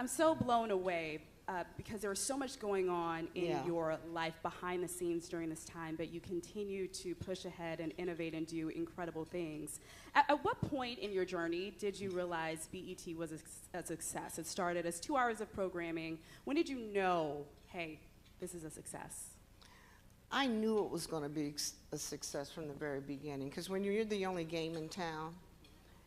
I'm so blown away because there was so much going on in Yeah. your life behind the scenes during this time, but you continue to push ahead and innovate and do incredible things. At what point in your journey did you realize BET was a success? It started as 2 hours of programming. When did you know, hey, this is a success? I knew it was going to be a success from the very beginning, because when you're the only game in town,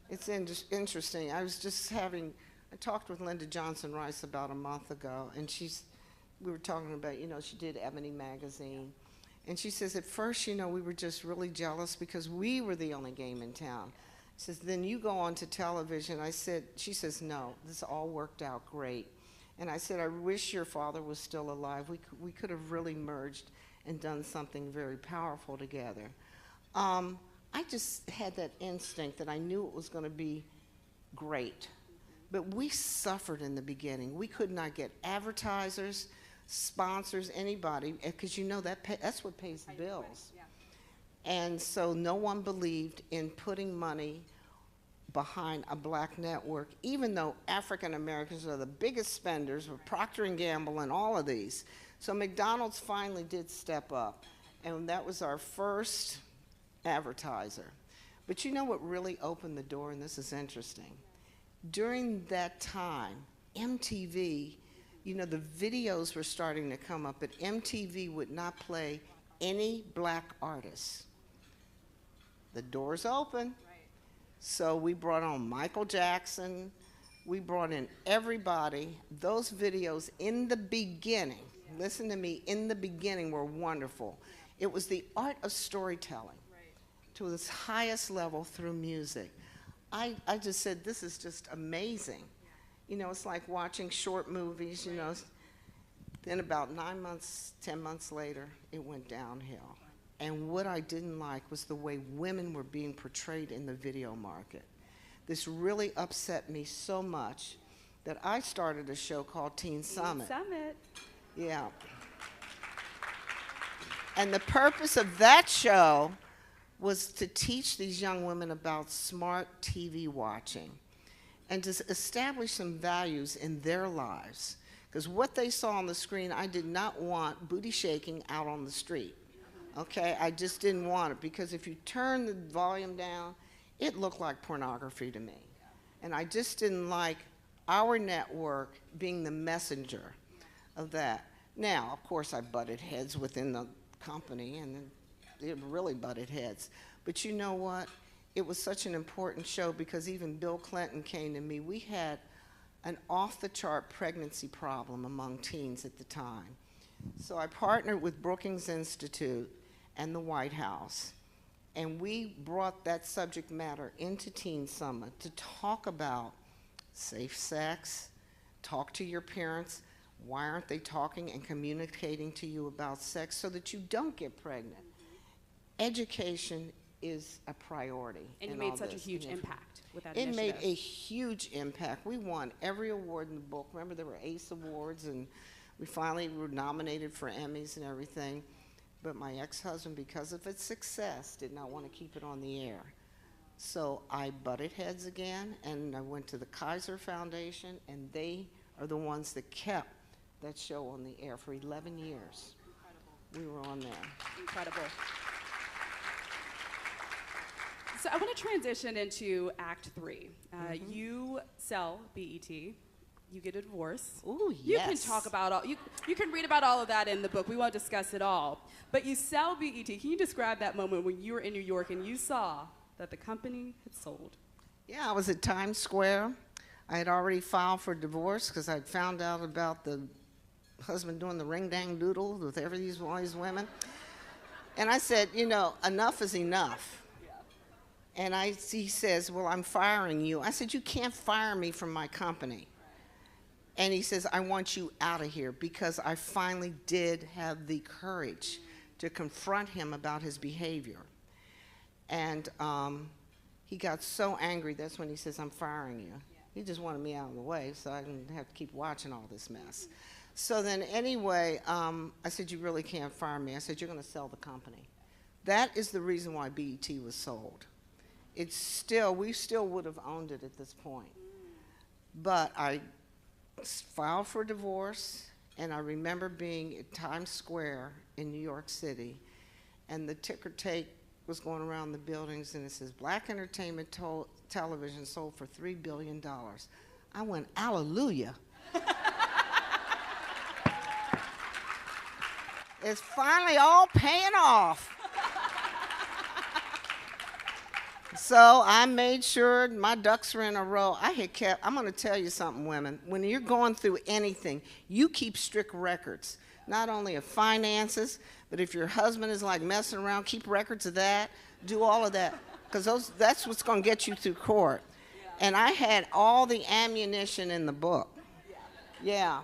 it's interesting. I talked with Linda Johnson Rice about a month ago, and we were talking about, she did Ebony magazine, and she says at first, we were just really jealous because we were the only game in town. She says, then you go on to television. She says, no, this all worked out great. And I said, I wish your father was still alive. We could have really merged and done something very powerful together. I just had that instinct that I knew it was going to be great. But we suffered in the beginning. We could not get advertisers, sponsors, anybody, because that's what pays the bills. Yeah. And so no one believed in putting money behind a black network, even though African Americans are the biggest spenders with Procter & Gamble and all of these. So McDonald's finally did step up, and that was our first advertiser. But you know what really opened the door, and this is interesting? During that time, MTV, the videos were starting to come up, but MTV would not play any black artists. The door's open. So we brought on Michael Jackson. We brought in everybody. Those videos in the beginning, listen to me, in the beginning were wonderful. It was the art of storytelling to its highest level through music. I just said, this is just amazing. It's like watching short movies, Then about 9 months, 10 months later, it went downhill. And what I didn't like was the way women were being portrayed in the video market. This really upset me so much that I started a show called Teen Summit. Yeah. And the purpose of that show was to teach these young women about smart TV watching and to establish some values in their lives. Because what they saw on the screen, I did not want booty shaking out on the street. Okay, I just didn't want it, because if you turn the volume down, it looked like pornography to me. And I just didn't like our network being the messenger of that. Now, of course, I butted heads within the company, and it really butted heads. But you know what? It was such an important show because even Bill Clinton came to me. We had an off-the-chart pregnancy problem among teens at the time. So I partnered with Brookings Institute and the White House, and we brought that subject matter into Teen Summit to talk about safe sex, talk to your parents. Why aren't they talking and communicating to you about sex so that you don't get pregnant? Education is a priority. And you made such a huge impact with that initiative. initiative. It made a huge impact. We won every award in the book. Remember, there were ACE awards, and we finally were nominated for Emmys and everything. But my ex-husband, because of its success, did not want to keep it on the air. So I butted heads again, and I went to the Kaiser Foundation, and they are the ones that kept that show on the air for 11 years. Incredible. We were on there. Incredible. So I want to transition into Act 3. You sell BET. You get a divorce. Ooh, yes. You can talk about you can read about all of that in the book. We won't discuss it all. But you sell BET. Can you describe that moment when you were in New York and you saw that the company had sold? Yeah, I was at Times Square. I had already filed for divorce because I'd found out about the husband doing the ring-dang-doodle with all these women. And I said, enough is enough. And he says, well, I'm firing you. I said, you can't fire me from my company. And he says, I want you out of here, because I finally did have the courage to confront him about his behavior. And he got so angry, that's when he says, I'm firing you. He just wanted me out of the way so I didn't have to keep watching all this mess. So then anyway, I said, you really can't fire me. I said, you're going to sell the company. That is the reason why BET was sold. We still would have owned it at this point. But I filed for divorce, and I remember being at Times Square in New York City, and the ticker tape was going around the buildings, and it says, Black entertainment television sold for $3 billion. I went, hallelujah. It's finally all paying off. So I made sure my ducks were in a row. I'm going to tell you something, women. When you're going through anything, you keep strict records, not only of finances, but if your husband is like messing around, keep records of that, do all of that, because that's what's going to get you through court. And I had all the ammunition in the book. Yeah.